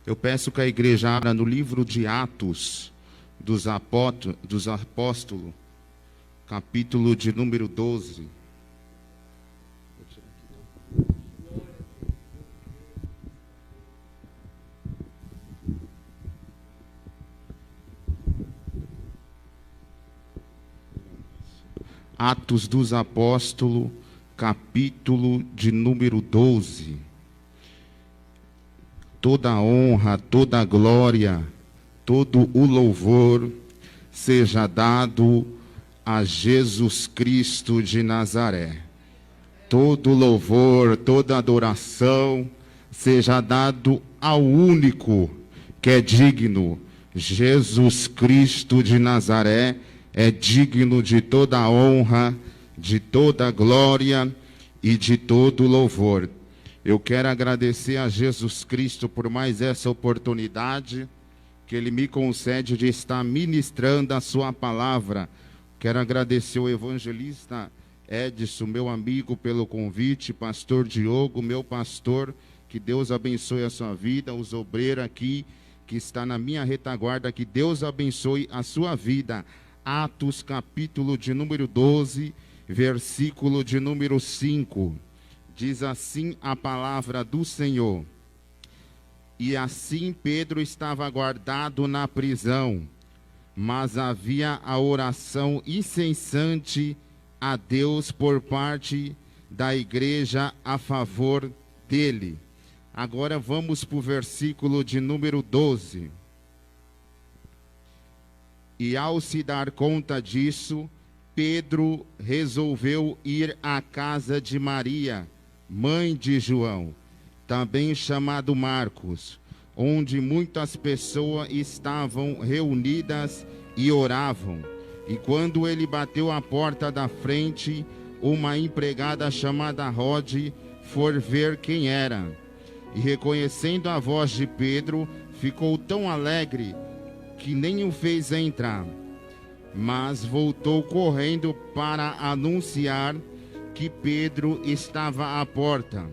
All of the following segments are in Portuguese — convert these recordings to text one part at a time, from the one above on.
Eu peço que a igreja abra no livro de Atos dos Apóstolos, capítulo de número 12. Atos dos Apóstolos, capítulo de número 12. Toda a honra, toda a glória, todo o louvor seja dado a Jesus Cristo de Nazaré. Todo louvor, toda adoração seja dado ao único que é digno. Jesus Cristo de Nazaré é digno de toda a honra, de toda a glória e de todo louvor. Eu quero agradecer a Jesus Cristo por mais essa oportunidade que Ele me concede de estar ministrando a sua palavra. Quero agradecer ao evangelista Edson, meu amigo, pelo convite, pastor Diogo, meu pastor, que Deus abençoe a sua vida, os obreiros aqui, que está na minha retaguarda, que Deus abençoe a sua vida. Atos, capítulo de número 12, versículo de número 5. Diz assim a palavra do Senhor: E assim Pedro estava guardado na prisão, mas havia a oração incessante a Deus por parte da igreja a favor dele. Agora vamos para o versículo de número 12. E ao se dar conta disso, Pedro resolveu ir à casa de Maria, mãe de João, também chamado Marcos, onde muitas pessoas estavam reunidas e oravam. E quando ele bateu à porta da frente, uma empregada chamada Rode foi ver quem era. E reconhecendo a voz de Pedro, ficou tão alegre que nem o fez entrar, mas voltou correndo para anunciar que Pedro estava à porta.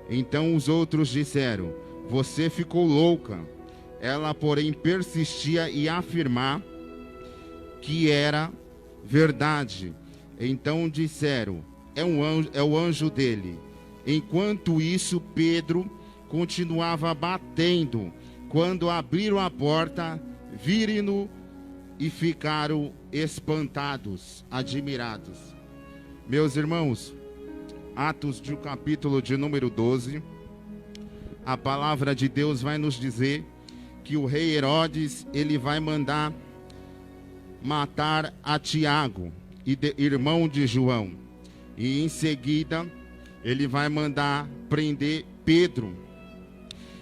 Então os outros disseram: Você ficou louca. Ela, porém, persistia e afirmar que era verdade. Então disseram: é o anjo dele. Enquanto isso, Pedro continuava batendo. Quando abriram a porta, viram-no e ficaram espantados, admirados. Meus irmãos, Atos do capítulo de número 12, a palavra de Deus vai nos dizer que o rei Herodes, ele vai mandar matar a Tiago, irmão de João. E em seguida, ele vai mandar prender Pedro.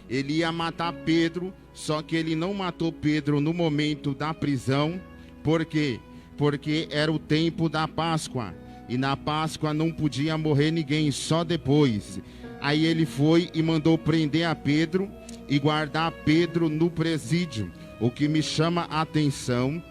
Ele ia matar Pedro, só que ele não matou Pedro no momento da prisão. Por quê? Porque era o tempo da Páscoa. E na Páscoa não podia morrer ninguém, só depois. Aí ele foi e mandou prender a Pedro e guardar Pedro no presídio. O que me chama a atenção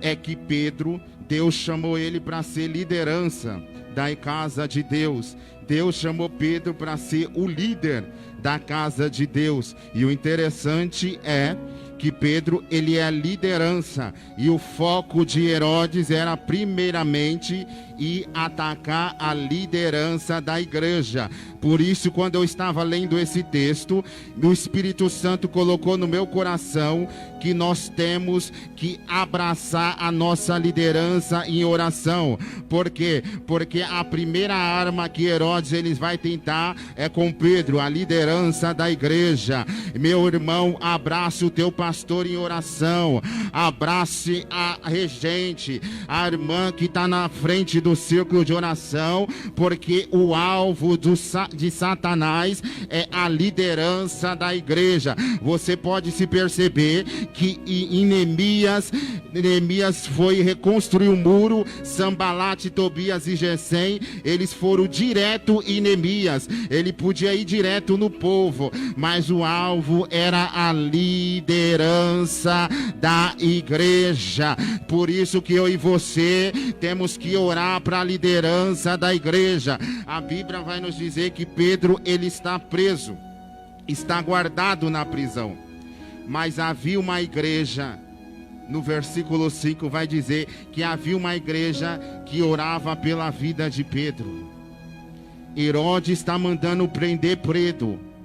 é que Pedro, Deus chamou ele para ser liderança da casa de Deus. Deus chamou Pedro para ser o líder da casa de Deus. E o interessante é que Pedro, ele é a liderança, e o foco de Herodes era primeiramente ir atacar a liderança da igreja. Por isso, quando eu estava lendo esse texto, o Espírito Santo colocou no meu coração que nós temos que abraçar a nossa liderança em oração. Por quê? Porque a primeira arma que Herodes ele vai tentar é com Pedro, a liderança da igreja. Meu irmão, abrace o teu pastor em oração, abrace a regente, a irmã que está na frente do círculo de oração, porque o alvo de Satanás é a liderança da igreja. Você pode se perceber que em Neemias foi reconstruir o muro. Sanbalate, Tobias e Gesem, eles foram direto em Neemias. Ele podia ir direto no povo, mas o alvo era a liderança da igreja. Por isso que eu e você temos que orar para a liderança da igreja. A Bíblia vai nos dizer que Pedro, ele está preso, está guardado na prisão. Mas havia uma igreja, no versículo 5 vai dizer que havia uma igreja que orava pela vida de Pedro. Herodes está mandando prender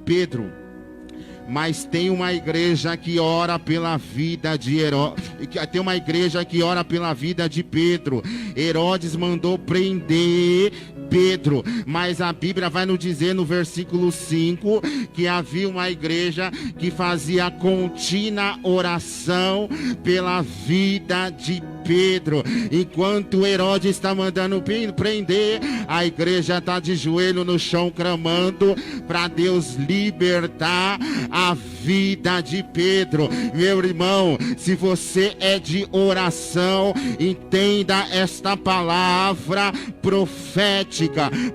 Pedro. Mas tem uma igreja que ora pela vida de Herodes. Tem uma igreja que ora pela vida de Pedro. Herodes mandou prender Pedro, mas a Bíblia vai nos dizer no versículo 5 que havia uma igreja que fazia contínua oração pela vida de Pedro. Enquanto Herodes está mandando prender, a igreja está de joelho no chão clamando para Deus libertar a vida de Pedro. Meu irmão, se você é de oração, entenda esta palavra profética,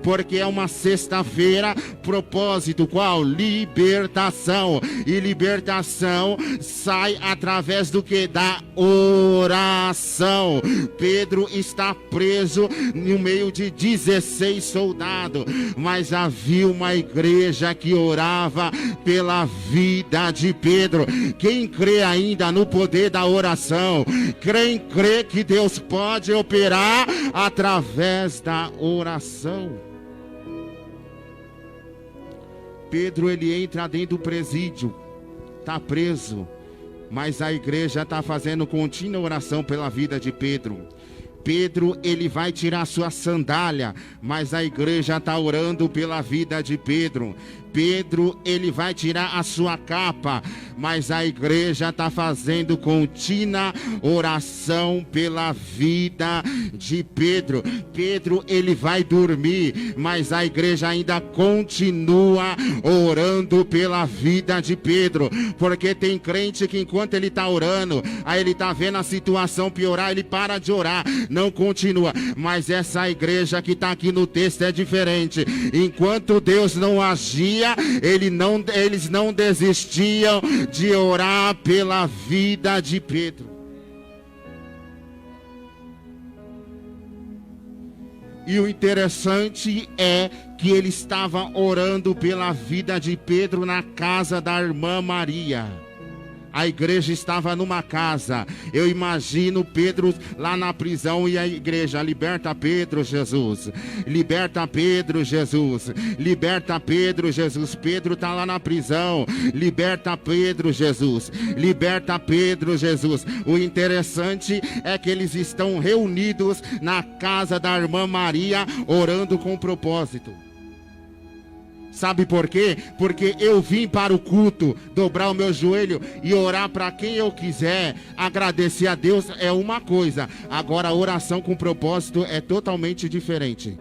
porque é uma sexta-feira. Propósito qual? Libertação. E libertação sai através do que? Da oração. Pedro está preso no meio de 16 soldados, mas havia uma igreja que orava pela vida de Pedro. Quem crê ainda no poder da oração? Quem crê que Deus pode operar através da oração? Pedro, ele entra dentro do presídio, está preso, mas a igreja está fazendo contínua oração pela vida de Pedro. Pedro, ele vai tirar sua sandália, mas a igreja está orando pela vida de Pedro. Pedro, ele vai tirar a sua capa, mas a igreja está fazendo contínua oração pela vida de Pedro. Pedro, ele vai dormir, mas a igreja ainda continua orando pela vida de Pedro, porque tem crente que enquanto ele está orando, aí ele está vendo a situação piorar, ele para de orar, não continua. Mas essa igreja que está aqui no texto é diferente. Enquanto Deus não agia, eles não desistiam de orar pela vida de Pedro. E o interessante é que ele estava orando pela vida de Pedro na casa da irmã Maria. A igreja estava numa casa. Eu imagino Pedro lá na prisão e a igreja: liberta Pedro, Jesus. Liberta Pedro, Jesus. Liberta Pedro, Jesus. Pedro está lá na prisão. Liberta Pedro, Jesus. Liberta Pedro, Jesus. O interessante é que eles estão reunidos na casa da irmã Maria, orando com propósito. Sabe por quê? Porque eu vim para o culto, dobrar o meu joelho e orar para quem eu quiser. Agradecer a Deus é uma coisa, agora a oração com propósito é totalmente diferente.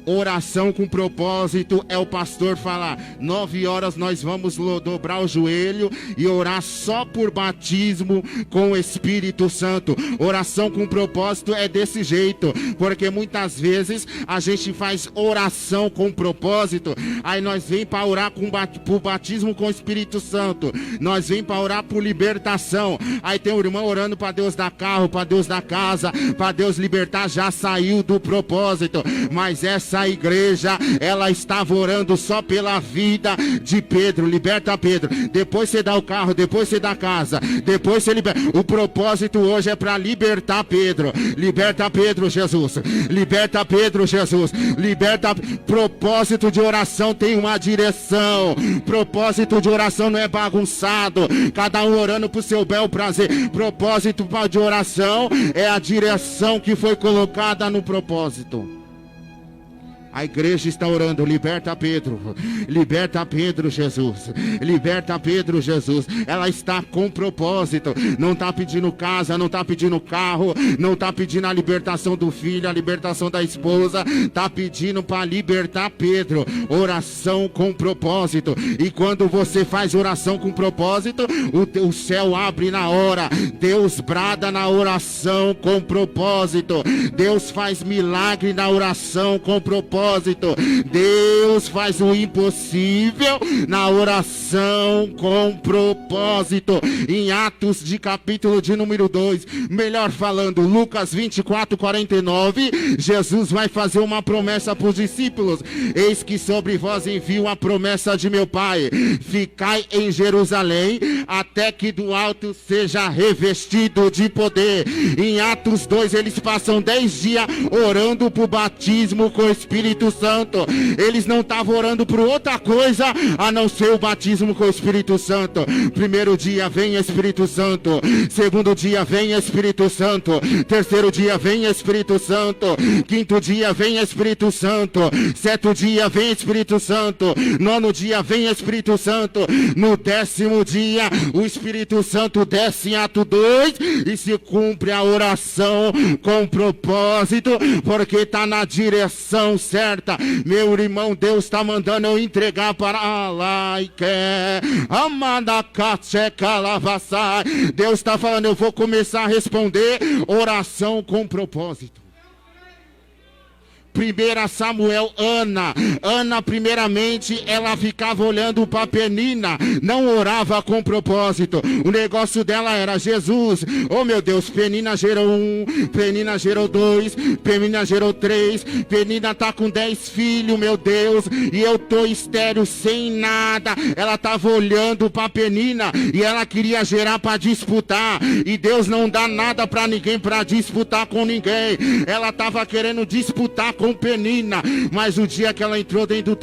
Oração com propósito é o pastor falar: 9 horas nós vamos dobrar o joelho e orar só por batismo com o Espírito Santo. Oração com propósito é desse jeito, porque muitas vezes a gente faz oração com propósito, aí nós vem para orar por batismo com o Espírito Santo, nós vem para orar por libertação, aí tem um irmão orando para Deus dar carro, para Deus dar casa, para Deus libertar, já saiu do propósito. Mas essa igreja, ela estava orando só pela vida de Pedro. Liberta Pedro, depois você dá o carro, depois você dá a casa, depois você liberta. O propósito hoje é para libertar Pedro. Liberta Pedro, Jesus. Liberta Pedro, Jesus. Liberta. Propósito de oração tem uma direção. Propósito de oração não é bagunçado, cada um orando pro seu bel prazer. Propósito de oração é a direção que foi colocada no propósito. A igreja está orando: liberta Pedro, Jesus, liberta Pedro, Jesus. Ela está com propósito, não está pedindo casa, não está pedindo carro, não está pedindo a libertação do filho, a libertação da esposa, está pedindo para libertar Pedro. Oração com propósito. E quando você faz oração com propósito, o céu abre na hora. Deus brada na oração com propósito. Deus faz milagre na oração com propósito. propósito. Deus faz o impossível na oração com propósito. Em Atos de capítulo de número 2, melhor falando, Lucas 24:49, Jesus vai fazer uma promessa para os discípulos: eis que sobre vós envio a promessa de meu Pai, ficai em Jerusalém, até que do alto seja revestido de poder. Em Atos 2, eles passam 10 dias orando por batismo com o Espírito Santo. Eles não estavam orando por outra coisa a não ser o batismo com o Espírito Santo. Primeiro dia, vem Espírito Santo. Segundo dia, vem Espírito Santo. Terceiro dia, vem Espírito Santo. Quinto dia, vem Espírito Santo. Sétimo dia, vem Espírito Santo. Nono dia, vem Espírito Santo. No 10º dia, o Espírito Santo desce em Atos 2 e se cumpre a oração com propósito, porque está na direção certa. Meu irmão, Deus está mandando eu entregar para lá e quer. Deus está falando, eu vou começar a responder oração com propósito. 1 Samuel, Ana primeiramente, ela ficava olhando para Penina, não orava com propósito. O negócio dela era Jesus. Oh meu Deus, Penina gerou 1, Penina gerou 2, Penina gerou 3, Penina tá com 10 filhos, meu Deus, e eu tô estéril sem nada. Ela tava olhando para Penina e ela queria gerar para disputar, e Deus não dá nada para ninguém para disputar com ninguém. Ela tava querendo disputar com Penina, mas o dia que ela entrou dentro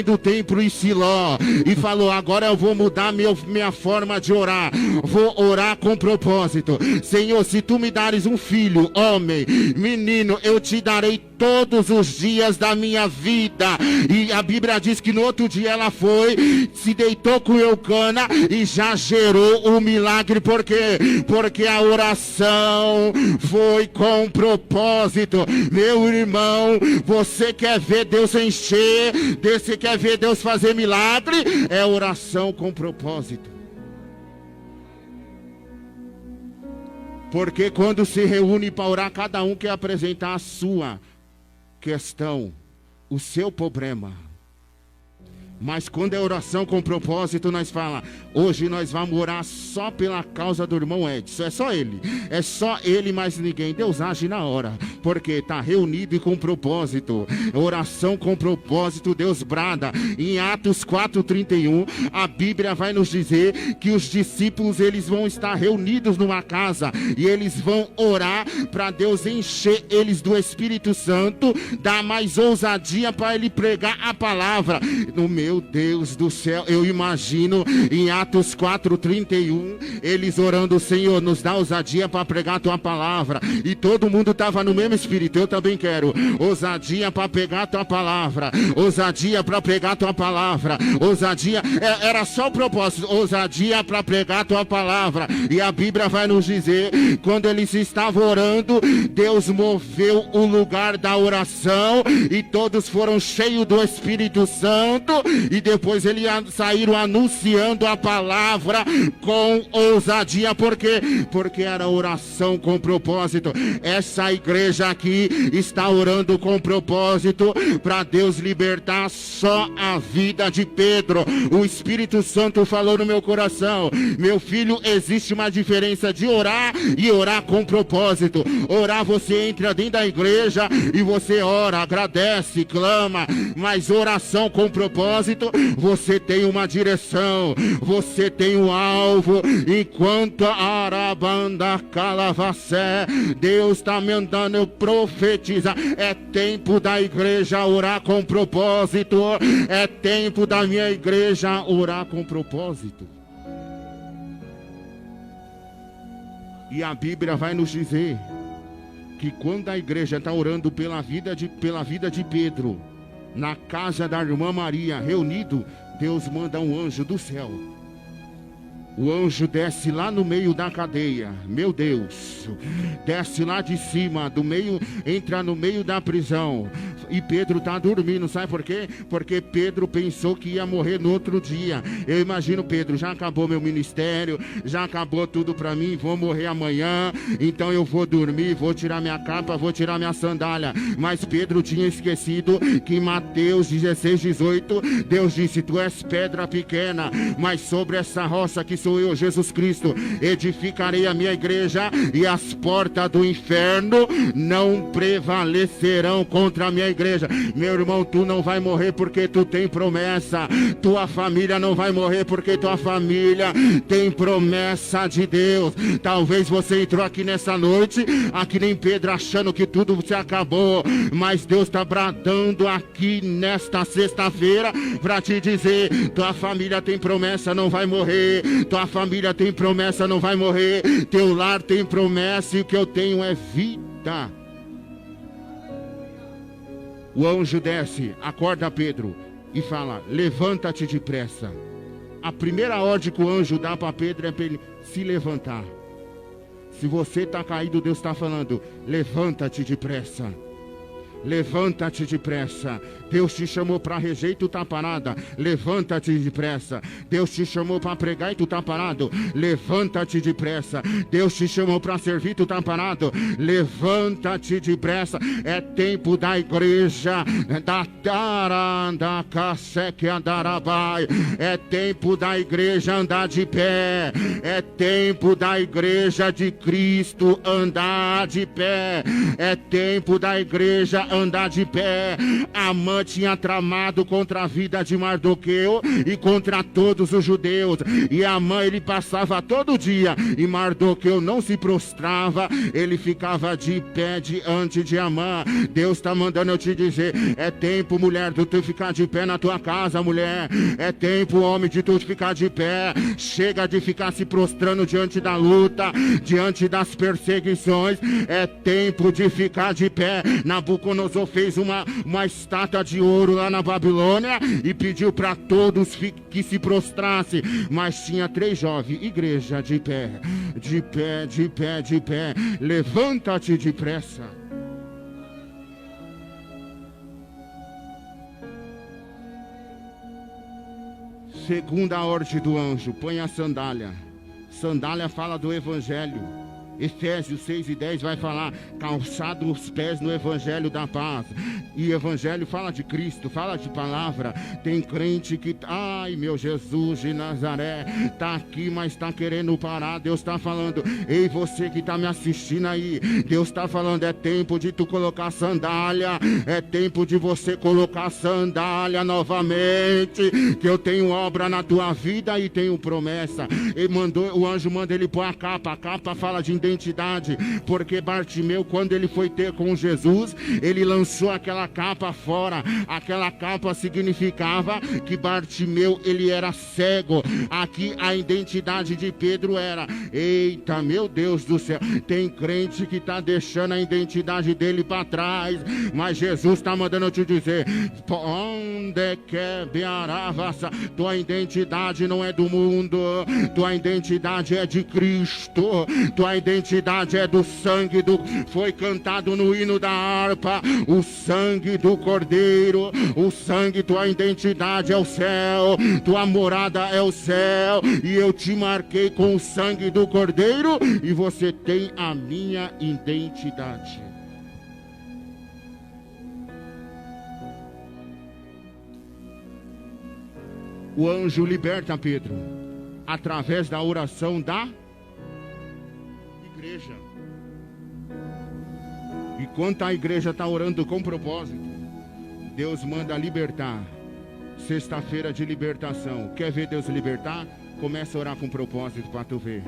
do templo em Siló e falou: agora eu vou mudar minha forma de orar, vou orar com propósito. Senhor, se tu me dares um filho, homem, menino, eu te darei todos os dias da minha vida. E a Bíblia diz que no outro dia ela foi, se deitou com Eucana e já gerou o milagre. Por quê? Porque a oração foi com propósito. Meu irmão, você quer ver Deus encher, você quer ver Deus fazer milagre? É oração com propósito. Porque quando se reúne para orar, cada um quer apresentar a sua questão, o seu problema. Mas quando é oração com propósito, nós falamos: hoje nós vamos orar só pela causa do irmão Edson. É só ele, mais ninguém. Deus age na hora, porque está reunido e com propósito. Oração com propósito, Deus brada. Em Atos 4:31, a Bíblia vai nos dizer que os discípulos, eles vão estar reunidos numa casa e eles vão orar para Deus encher eles do Espírito Santo, dar mais ousadia para ele pregar a palavra. No meu Deus do céu, eu imagino em Atos 4:31, eles orando: Senhor, nos dá ousadia para pregar a tua palavra. E todo mundo estava no mesmo espírito. Eu também quero ousadia para pregar a tua palavra, ousadia para pregar a tua palavra, ousadia, era só o propósito, ousadia para pregar a tua palavra. E a Bíblia vai nos dizer, quando eles estavam orando, Deus moveu o lugar da oração e todos foram cheios do Espírito Santo. E depois eles saíram anunciando a palavra com ousadia. Por quê? Porque era oração com propósito. Essa igreja aqui está orando com propósito para Deus libertar só a vida de Pedro. O Espírito Santo falou no meu coração: meu filho, existe uma diferença de orar e orar com propósito. Orar, você entra dentro da igreja e você ora, agradece, clama. Mas oração com propósito, você tem uma direção, você tem um alvo. Enquanto a arabanda calavacé, Deus está mandando eu profetizar. É tempo da igreja orar com propósito. É tempo da minha igreja orar com propósito. E a Bíblia vai nos dizer que quando a igreja está orando pela vida de Pedro, na casa da irmã Maria, reunido, Deus manda um anjo do céu. O anjo desce lá no meio da cadeia, meu Deus, desce lá de cima, do meio, entra no meio da prisão, e Pedro está dormindo, sabe por quê? Porque Pedro pensou que ia morrer no outro dia. Eu imagino Pedro, já acabou meu ministério, já acabou tudo para mim, vou morrer amanhã, então eu vou dormir, vou tirar minha capa, vou tirar minha sandália. Mas Pedro tinha esquecido que em Mateus 16:18, Deus disse, tu és pedra pequena, mas sobre essa rocha que sou eu, Jesus Cristo, edificarei a minha igreja, e as portas do inferno não prevalecerão contra a minha igreja. Meu irmão, tu não vai morrer porque tu tem promessa. Tua família não vai morrer porque tua família tem promessa de Deus. Talvez você entrou aqui nessa noite, aqui nem Pedro, achando que tudo se acabou, mas Deus está bradando aqui nesta sexta-feira para te dizer, tua família tem promessa, não vai morrer. Tua família tem promessa, não vai morrer. Teu lar tem promessa, e o que eu tenho é vida. O anjo desce, acorda Pedro e fala, levanta-te depressa. A primeira ordem que o anjo dá para Pedro é para ele se levantar. Se você está caído, Deus está falando, levanta-te depressa. Levanta-te depressa. Deus te chamou para reger e tu tá parada. Levanta-te depressa. Deus te chamou para pregar e tu tá parado. Levanta-te depressa. Deus te chamou para servir e tu tá parado. Levanta-te depressa. É tempo da igreja é tempo da igreja andar de pé. É tempo da igreja de Cristo andar de pé. É tempo da igreja andar de pé. Amã tinha tramado contra a vida de Mardoqueu e contra todos os judeus, e Amã ele passava todo dia e Mardoqueu não se prostrava, ele ficava de pé diante de Amã. Deus está mandando eu te dizer, é tempo, mulher, de tu ficar de pé na tua casa, mulher. É tempo, homem, de tu ficar de pé. Chega de ficar se prostrando diante da luta, diante das perseguições. É tempo de ficar de pé. Nabucodonosor fez uma estátua de ouro lá na Babilônia e pediu para todos que se prostrassem, mas tinha 3 jovens, igreja de pé, de pé, de pé, de pé. Levanta-te depressa. Segunda ordem do anjo, põe a sandália. Sandália fala do evangelho. Efésios 6:10 vai falar, calçado os pés no evangelho da paz. E evangelho fala de Cristo, fala de palavra. Tem crente que, ai meu Jesus de Nazaré, tá aqui, mas tá querendo parar. Deus tá falando, ei, você que tá me assistindo aí, Deus tá falando, é tempo de tu colocar sandália. É tempo de você colocar sandália novamente, que eu tenho obra na tua vida e tenho promessa. Ele mandou, o anjo manda ele pôr a capa fala de identidade, porque Bartimeu, quando ele foi ter com Jesus, ele lançou aquela capa fora. Aquela capa significava que Bartimeu, ele era cego. Aqui a identidade de Pedro era, eita, meu Deus do céu, tem crente que está deixando a identidade dele para trás, mas Jesus está mandando eu te dizer, onde quer bearavassa, tua identidade não é do mundo, tua identidade é de Cristo, tua identidade é do sangue foi cantado no hino da harpa, o sangue do Cordeiro, o sangue, tua identidade é o céu, tua morada é o céu, e eu te marquei com o sangue do Cordeiro, e você tem a minha identidade. O anjo liberta Pedro através da oração da igreja. Enquanto a igreja está orando com propósito, Deus manda libertar. Sexta-feira de libertação. Quer ver Deus libertar? Começa a orar com propósito para tu ver.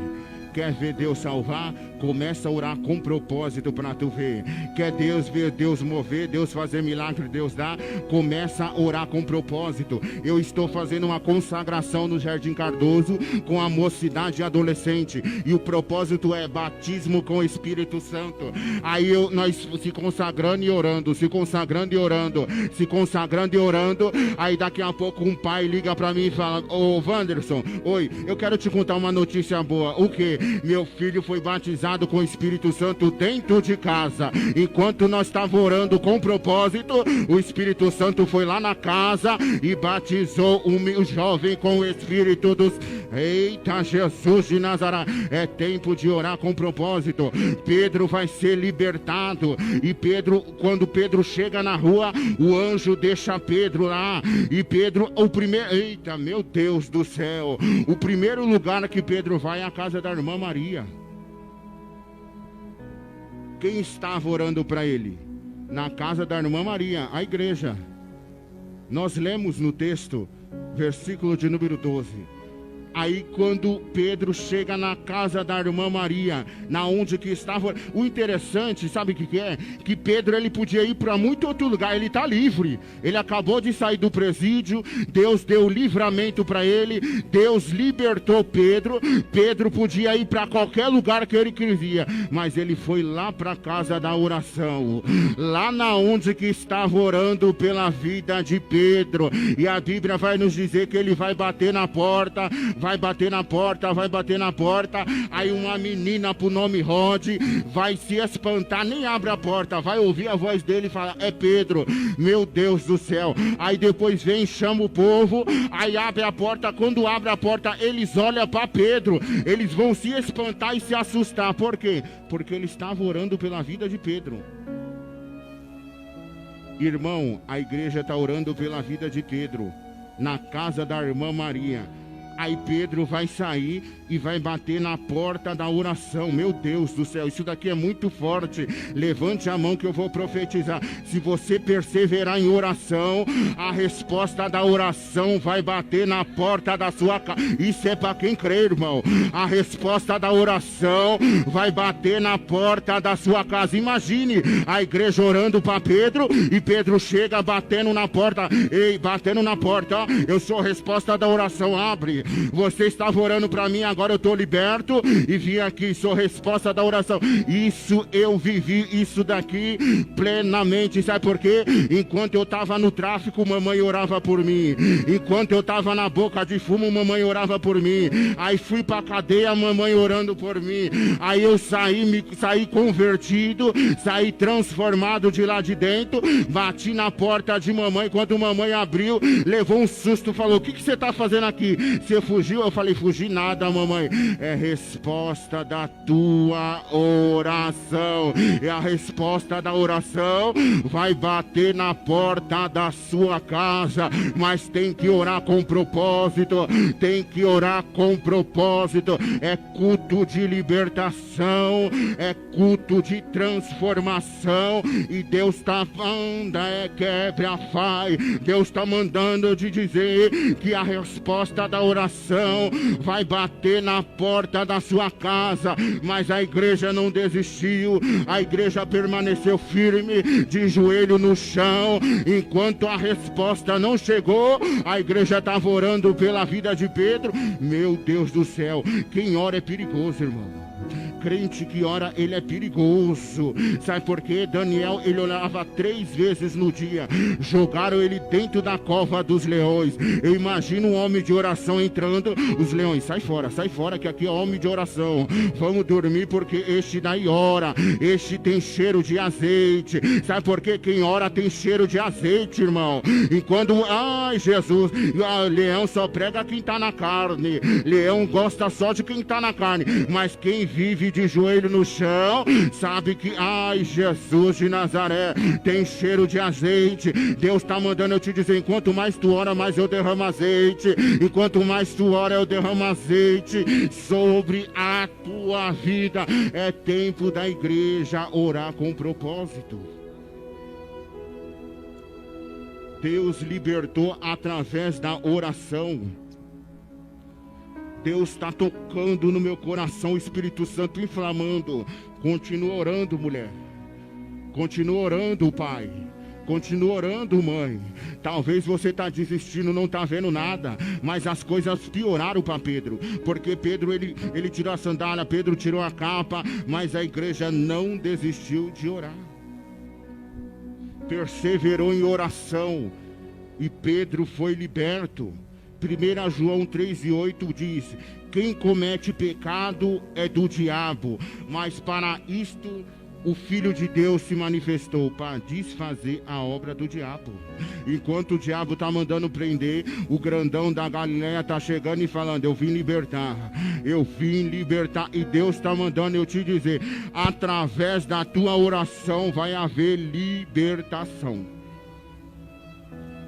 Quer ver Deus salvar? Começa a orar com propósito para tu ver. Quer Deus ver Deus mover, Deus fazer milagre, Deus dá? Começa a orar com propósito. Eu estou fazendo uma consagração no Jardim Cardoso com a mocidade e adolescente. E o propósito é batismo com o Espírito Santo. Aí nós se consagrando e orando, se consagrando e orando, se consagrando e orando. Aí daqui a pouco um pai liga para mim e fala, ô Wanderson, oi, foi? Eu quero te contar uma notícia boa. O quê? Meu filho foi batizado com o Espírito Santo dentro de casa. Enquanto nós estávamos orando com propósito, o Espírito Santo foi lá na casa e batizou o jovem com o Espírito dos... Eita, Jesus de Nazaré. É tempo de orar com propósito. Pedro vai ser libertado. E Pedro, quando Pedro chega na rua, o anjo deixa Pedro lá. E Pedro, o primeiro... Eita, meu Deus do céu. O primeiro lugar que Pedro vai é a casa da irmã Maria. Quem estava orando para ele? Na casa da irmã Maria, a igreja. Nós lemos no texto, versículo de número 12. Aí quando Pedro chega na casa da irmã Maria, na onde que estava, o interessante, sabe o que é? Que Pedro, ele podia ir para muito outro lugar, ele está livre, ele acabou de sair do presídio, Deus deu livramento para ele, Deus libertou Pedro, Pedro podia ir para qualquer lugar que ele queria, mas ele foi lá para a casa da oração, lá na onde que estava orando pela vida de Pedro, e a Bíblia vai nos dizer que ele vai bater na porta, vai bater na porta, aí uma menina por nome Rod vai se espantar, nem abre a porta, vai ouvir a voz dele e fala, é Pedro, meu Deus do céu, aí depois vem, chama o povo, aí abre a porta, quando abre a porta, eles olham para Pedro, eles vão se espantar e se assustar, por quê? Porque ele estava orando pela vida de Pedro. Irmão, a igreja está orando pela vida de Pedro, na casa da irmã Maria. Aí Pedro vai sair e vai bater na porta da oração. Meu Deus do céu, isso daqui é muito forte. Levante a mão que eu vou profetizar. Se você perseverar em oração, a resposta da oração vai bater na porta da sua casa. Isso é para quem crê, irmão. A resposta da oração vai bater na porta da sua casa. Imagine a igreja orando para Pedro e Pedro chega batendo na porta. Ei, batendo na porta, ó, eu sou a resposta da oração, abre. Você estava orando para mim, agora eu estou liberto e vim aqui, sou resposta da oração. Isso eu vivi, isso daqui plenamente. Sabe por quê? Enquanto eu estava no tráfico, mamãe orava por mim. Enquanto eu estava na boca de fumo, mamãe orava por mim. Aí fui para a cadeia, mamãe orando por mim. Aí eu saí convertido, saí transformado de lá de dentro, bati na porta de mamãe. Quando mamãe abriu, levou um susto, falou, o que você está fazendo aqui? Você fugiu? Eu falei, fugi nada, mamãe. É resposta da tua oração. E a resposta da oração vai bater na porta da sua casa. Mas tem que orar com propósito. Tem que orar com propósito. É culto de libertação. É culto de transformação. E Deus está falando, quebra, faz. Deus está mandando te dizer que a resposta da oração vai bater na porta da sua casa, mas a igreja não desistiu, a igreja permaneceu firme, de joelho no chão, enquanto a resposta não chegou. A igreja estava orando pela vida de Pedro. Meu Deus do céu, quem ora é perigoso, irmão. Crente que ora, ele é perigoso. Sabe por quê? Daniel, ele orava 3 vezes no dia. Jogaram ele dentro da cova dos leões. Eu imagino um homem de oração entrando, os leões, sai fora, que aqui é homem de oração. Vamos dormir porque este daí ora. Este tem cheiro de azeite. Sabe por quê? Quem ora tem cheiro de azeite, irmão. Enquanto, ai Jesus, leão só prega quem está na carne. Leão gosta só de quem está na carne. Mas quem vive de joelho no chão, sabe que, ai, Jesus de Nazaré, tem cheiro de azeite. Deus está mandando eu te dizer, enquanto mais tu ora, mais eu derramo azeite. Enquanto mais tu ora, eu derramo azeite sobre a tua vida. É tempo da igreja orar com propósito. Deus libertou através da oração. Deus está tocando no meu coração, o Espírito Santo inflamando. Continua orando, mulher. Continua orando, pai. Continua orando, mãe. Talvez você está desistindo, não está vendo nada, mas as coisas pioraram para Pedro. Porque Pedro, ele tirou a sandália, Pedro tirou a capa, mas a igreja não desistiu de orar. Perseverou em oração e Pedro foi liberto. 1 João 3:8 diz: quem comete pecado é do diabo, mas para isto o Filho de Deus se manifestou, para desfazer a obra do diabo. Enquanto o diabo está mandando prender, o grandão da Galileia está chegando e falando: eu vim libertar, e Deus está mandando eu te dizer, através da tua oração vai haver libertação.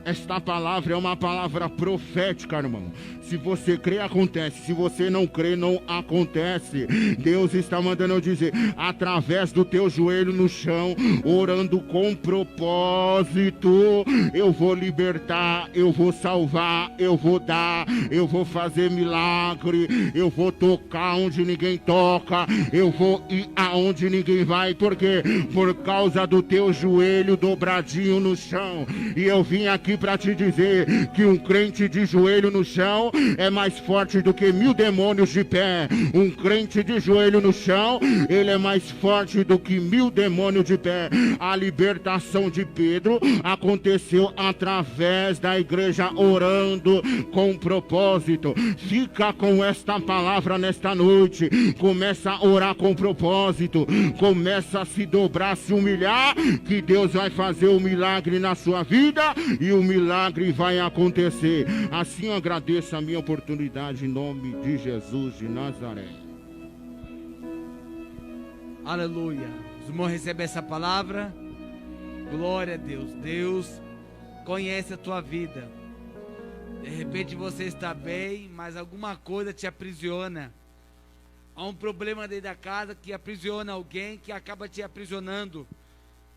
Esta palavra é uma palavra profética, irmão. Se você crê, acontece. Se você não crê, não acontece. Deus está mandando eu dizer, através do teu joelho no chão, orando com propósito, eu vou libertar, eu vou salvar, eu vou dar, eu vou fazer milagre, eu vou tocar onde ninguém toca, eu vou ir aonde ninguém vai. Por quê? Por causa do teu joelho dobradinho no chão. E eu vim aqui para te dizer que um crente de joelho no chão é mais forte do que 1000 demônios de pé. Um crente de joelho no chão, ele é mais forte do que 1000 demônios de pé. A libertação de Pedro aconteceu através da igreja orando com propósito. Fica com esta palavra nesta noite. Começa a orar com propósito. Começa a se dobrar, se humilhar, que Deus vai fazer o milagre na sua vida e o milagre vai acontecer. Assim eu agradeço a minha oportunidade em nome de Jesus de Nazaré. Aleluia. Os irmãos recebem essa palavra. Glória a Deus. Deus conhece a tua vida. De repente você está bem, mas alguma coisa te aprisiona. Há um problema dentro da casa que aprisiona alguém, que acaba te aprisionando.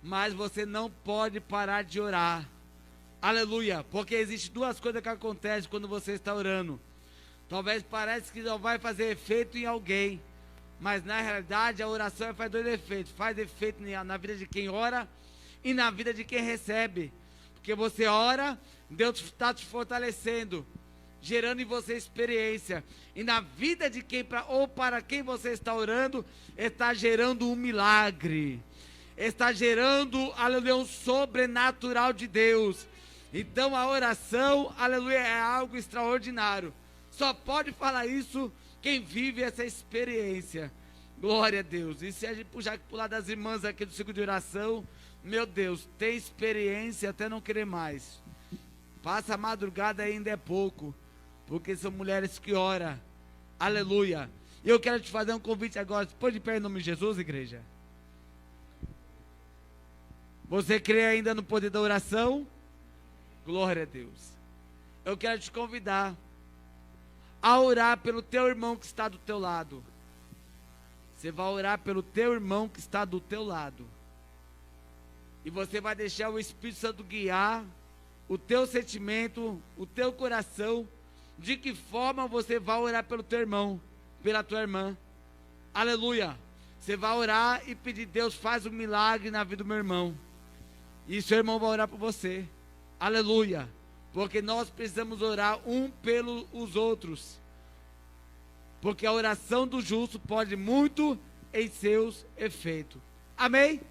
Mas você não pode parar de orar. Aleluia, porque existem duas coisas que acontecem quando você está orando. Talvez pareça que não vai fazer efeito em alguém, mas na realidade a oração faz dois efeitos. Faz efeito na vida de quem ora e na vida de quem recebe. Porque você ora, Deus está te fortalecendo, gerando em você experiência. E na vida de quem, para quem você está orando, está gerando um milagre. Está gerando, aleluia, um sobrenatural de Deus. Então a oração, aleluia, é algo extraordinário. Só pode falar isso quem vive essa experiência. Glória a Deus. E se a gente puxar pro lado das irmãs aqui do ciclo de oração, meu Deus, tem experiência até não querer mais. Passa a madrugada ainda é pouco, porque são mulheres que oram. Aleluia. E eu quero te fazer um convite agora. Põe de pé em nome de Jesus, igreja. Você crê ainda no poder da oração? Glória a Deus. Eu quero te convidar a orar pelo teu irmão que está do teu lado. Você vai orar pelo teu irmão que está do teu lado. E você vai deixar o Espírito Santo guiar o teu sentimento, o teu coração, de que forma você vai orar pelo teu irmão, pela tua irmã. Aleluia. Você vai orar e pedir: Deus, faz um milagre na vida do meu irmão. E seu irmão vai orar por você. Aleluia. Porque nós precisamos orar um pelos outros. Porque a oração do justo pode muito em seus efeitos. Amém?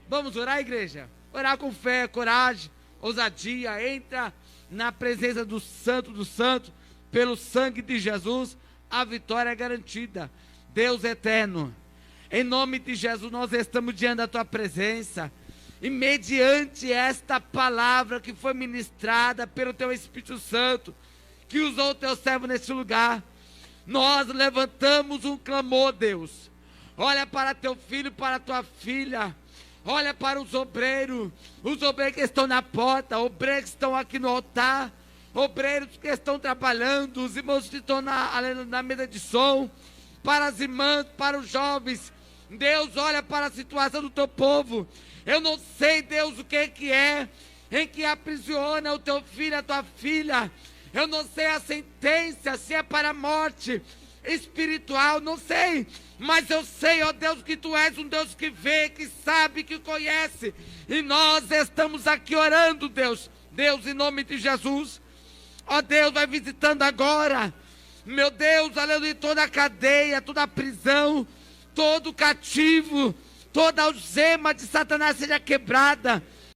Vamos orar, igreja? Orar com fé, coragem, ousadia. Entra na presença do Santo, pelo sangue de Jesus, a vitória é garantida. Deus eterno, em nome de Jesus, nós estamos diante da tua presença. E mediante esta palavra que foi ministrada pelo teu Espírito Santo, que usou o teu servo neste lugar, nós levantamos um clamor, Deus. Olha para teu filho, para tua filha. Olha para os obreiros que estão na porta, obreiros que estão aqui no altar, obreiros que estão trabalhando, os irmãos que estão na mesa de som, para as irmãs, para os jovens. Deus, olha para a situação do teu povo. Eu não sei, Deus, o que é em que aprisiona o teu filho, a tua filha. Eu não sei a sentença, se é para a morte espiritual, não sei. Mas eu sei, ó Deus, que tu és um Deus que vê, que sabe, que conhece. E nós estamos aqui orando, Deus. Deus, em nome de Jesus. Ó Deus, vai visitando agora. Meu Deus, aleluia, toda a cadeia, toda a prisão, todo cativo, toda algema de Satanás seja quebrada.